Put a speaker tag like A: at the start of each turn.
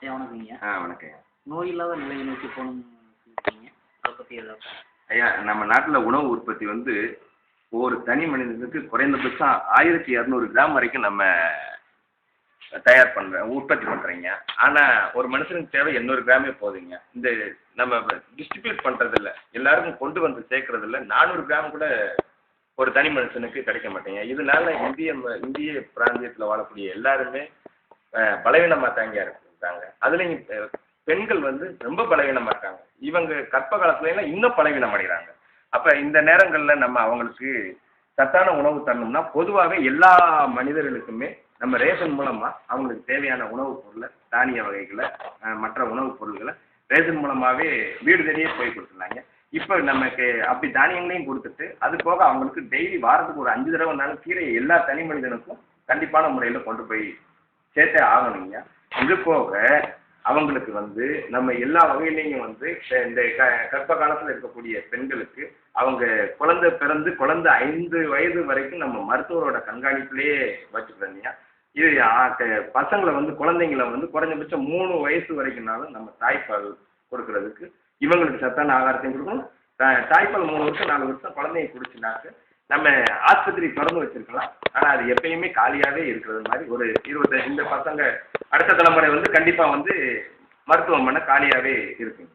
A: ஐயா வணக்கங்க.
B: வணக்கங்க.
A: நோய் இல்லாத நிலையை நோக்கி போகணும்னு சொல்லியிருக்கீங்க. அதை பற்றி ஏதாவது?
B: ஐயா, நம்ம நாட்டில் உணவு உற்பத்தி வந்து ஒரு தனி மனிதனுக்கு குறைந்தபட்சம் 1200 கிராம் வரைக்கும் நம்ம உற்பத்தி பண்ணுறீங்க. ஆனால் ஒரு மனுஷனுக்கு தேவை 800 கிராமே போதுங்க. இந்த நம்ம டிஸ்ட்ரிபியூட் பண்ணுறது இல்லை, எல்லாருக்கும் கொண்டு வந்து சேர்க்கறது இல்லை. 400 கிராம் கூட ஒரு தனி மனுஷனுக்கு கிடைக்க மாட்டேங்க. இதனால இந்திய பிராந்தியத்தில் வாழக்கூடிய எல்லாருமே பலவீனமாக தாங்க இருக்காங்க. அதுலேயும் பெண்கள் வந்து ரொம்ப பலவீனமாக இருக்காங்க. இவங்க கற்ப காலத்துலலாம் இன்னும் பலவீனம் அடைகிறாங்க. அப்போ இந்த நேரங்களில் நம்ம அவங்களுக்கு சத்தான உணவு தரணும்னா பொதுவாகவே எல்லா மனிதர்களுக்குமே நம்ம ரேஷன் மூலமாக அவங்களுக்கு தேவையான உணவுப் பொருளை, தானிய வகைகளை, மற்ற உணவுப் பொருள்களை ரேஷன் மூலமாகவே வீடு தேடியே போய் கொடுத்துருந்தாங்க. இப்போ நமக்கு அப்படி தானியங்களையும் கொடுத்துட்டு அது போக அவங்களுக்கு டெய்லி வாரத்துக்கு ஒரு 5 தடவைனாலும் கீரை எல்லா தனி மனிதனுக்கும் கண்டிப்பான முறையில் கொண்டு போய் சேர்த்தே ஆகணுங்க. இது போக அவங்களுக்கு வந்து நம்ம எல்லா வகையிலையும் வந்து இந்த கர்ப்ப காலத்தில் இருக்கக்கூடிய பெண்களுக்கு அவங்க குழந்தை பிறந்து குழந்தை 5 வயது வரைக்கும் நம்ம மருத்துவரோட கண்காணிப்பிலேயே வச்சுக்கிறோங்க. இது பசங்களை வந்து குழந்தைங்களை வந்து குறைஞ்சபட்சம் 3 வயசு வரைக்கும்னாலும் நம்ம தாய்ப்பால் கொடுக்கறதுக்கு இவங்களுக்கு சத்தான ஆகாரத்தையும் கொடுக்கணும். தாய்ப்பால் 3 வருஷம் 4 வருஷம் குழந்தைய குடிச்சுனாக்க நம்ம ஆஸ்பத்திரி திறந்து வச்சிருக்கலாம். ஆனால் அது எப்பயுமே காலியாகவே இருக்கிறது மாதிரி ஒரு 25 இந்த பசங்க அடுத்த தலைமுறை வந்து கண்டிப்பாக வந்து மருத்துவமனை காலியாகவே இருக்குங்க.